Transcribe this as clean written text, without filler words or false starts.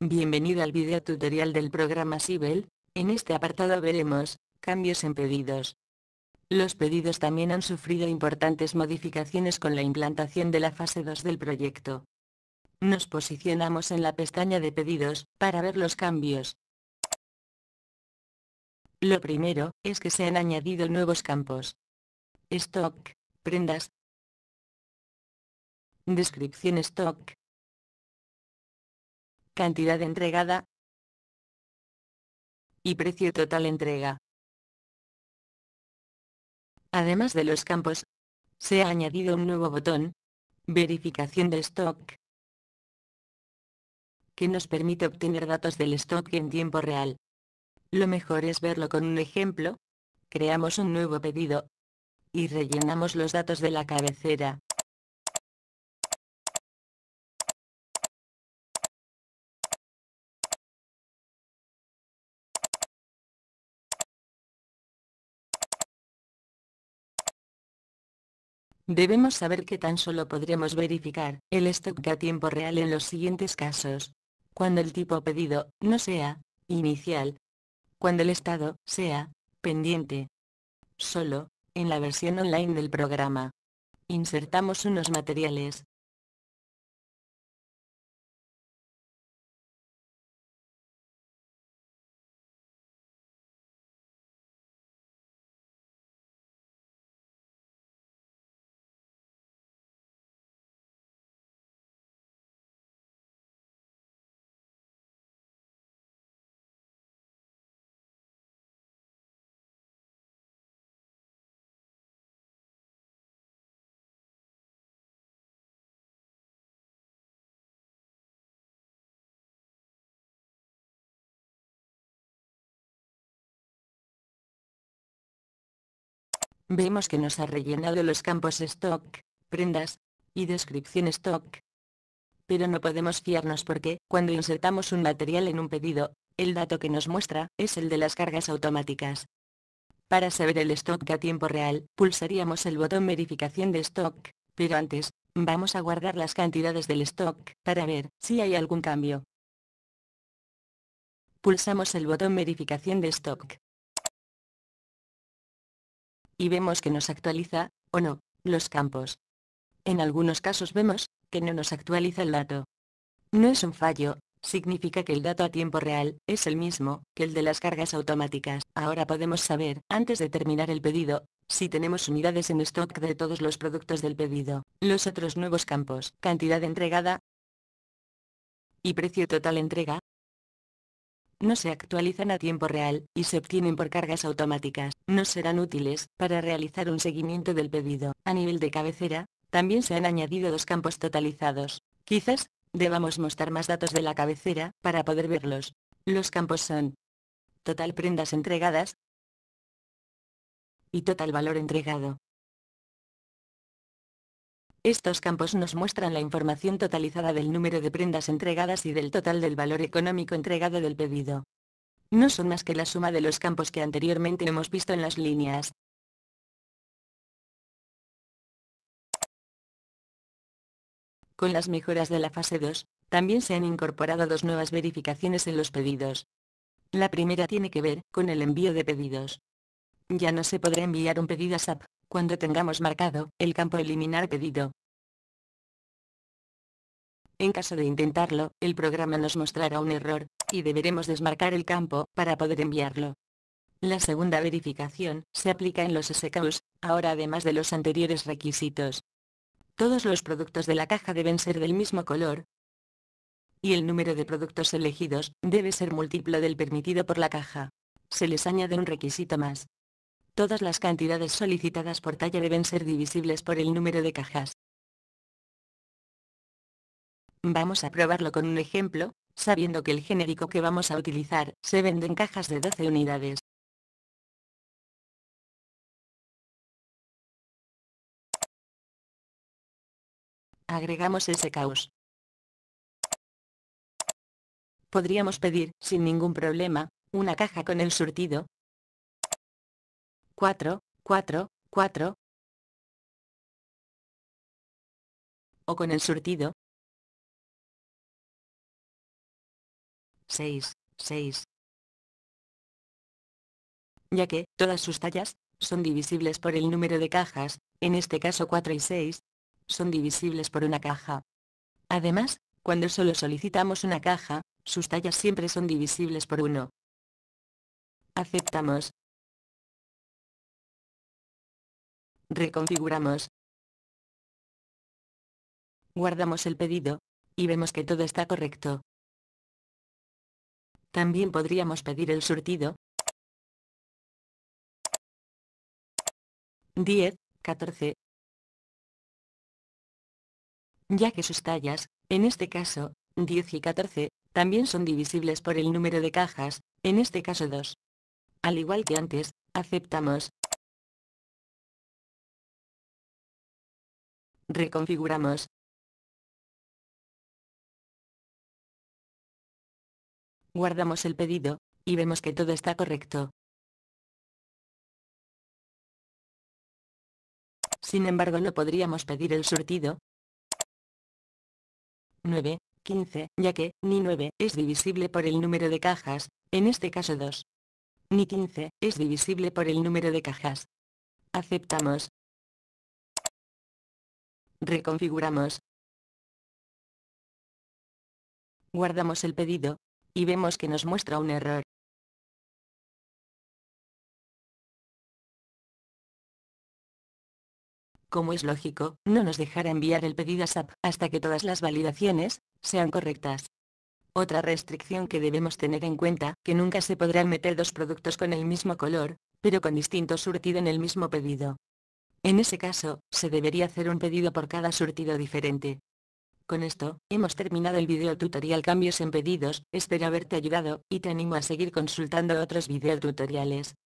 Bienvenido al video tutorial del programa Sibel. En este apartado veremos cambios en pedidos. Los pedidos también han sufrido importantes modificaciones con la implantación de la fase 2 del proyecto. Nos posicionamos en la pestaña de pedidos para ver los cambios. Lo primero es que se han añadido nuevos campos: stock, prendas, descripción stock, cantidad entregada y precio total entrega. Además de los campos, se ha añadido un nuevo botón, verificación de stock, que nos permite obtener datos del stock en tiempo real. Lo mejor es verlo con un ejemplo. Creamos un nuevo pedido y rellenamos los datos de la cabecera. Debemos saber que tan solo podremos verificar el stock a tiempo real en los siguientes casos: cuando el tipo pedido no sea inicial, cuando el estado sea pendiente. Solo en la versión online del programa. Insertamos unos materiales. Vemos que nos ha rellenado los campos stock, prendas y descripción stock. Pero no podemos fiarnos porque, cuando insertamos un material en un pedido, el dato que nos muestra es el de las cargas automáticas. Para saber el stock a tiempo real, pulsaríamos el botón verificación de stock, pero antes, vamos a guardar las cantidades del stock para ver si hay algún cambio. Pulsamos el botón verificación de stock y vemos que nos actualiza, o no, los campos. En algunos casos vemos que no nos actualiza el dato. No es un fallo, significa que el dato a tiempo real es el mismo que el de las cargas automáticas. Ahora podemos saber, antes de terminar el pedido, si tenemos unidades en stock de todos los productos del pedido. Los otros nuevos campos: cantidad entregada y precio total entrega, no se actualizan a tiempo real y se obtienen por cargas automáticas. Nos serán útiles para realizar un seguimiento del pedido. A nivel de cabecera, también se han añadido dos campos totalizados. Quizás debamos mostrar más datos de la cabecera para poder verlos. Los campos son total prendas entregadas y total valor entregado. Estos campos nos muestran la información totalizada del número de prendas entregadas y del total del valor económico entregado del pedido. No son más que la suma de los campos que anteriormente hemos visto en las líneas. Con las mejoras de la fase 2, también se han incorporado dos nuevas verificaciones en los pedidos. La primera tiene que ver con el envío de pedidos. Ya no se podrá enviar un pedido a SAP cuando tengamos marcado el campo eliminar pedido. En caso de intentarlo, el programa nos mostrará un error, y deberemos desmarcar el campo para poder enviarlo. La segunda verificación se aplica en los SKUs, ahora además de los anteriores requisitos. Todos los productos de la caja deben ser del mismo color, y el número de productos elegidos debe ser múltiplo del permitido por la caja. Se les añade un requisito más. Todas las cantidades solicitadas por talla deben ser divisibles por el número de cajas. Vamos a probarlo con un ejemplo, sabiendo que el genérico que vamos a utilizar se vende en cajas de 12 unidades. Agregamos SKUs. Podríamos pedir, sin ningún problema, una caja con el surtido 4, 4, 4, o con el surtido 6, 6. Ya que todas sus tallas son divisibles por el número de cajas, en este caso 4 y 6, son divisibles por una caja. Además, cuando solo solicitamos una caja, sus tallas siempre son divisibles por 1. Aceptamos. Reconfiguramos. Guardamos el pedido, y vemos que todo está correcto. También podríamos pedir el surtido 10, 14. Ya que sus tallas, en este caso, 10 y 14, también son divisibles por el número de cajas, en este caso 2. Al igual que antes, aceptamos. Reconfiguramos. Guardamos el pedido, y vemos que todo está correcto. Sin embargo, no podríamos pedir el surtido 9, 15, ya que ni 9 es divisible por el número de cajas, en este caso 2. Ni 15 es divisible por el número de cajas. Aceptamos. Reconfiguramos. Guardamos el pedido, y vemos que nos muestra un error. Como es lógico, no nos dejará enviar el pedido a SAP hasta que todas las validaciones sean correctas. Otra restricción que debemos tener en cuenta, que nunca se podrán meter dos productos con el mismo color, pero con distinto surtido en el mismo pedido. En ese caso, se debería hacer un pedido por cada surtido diferente. Con esto, hemos terminado el video tutorial Cambios en pedidos, espero haberte ayudado, y te animo a seguir consultando otros video tutoriales.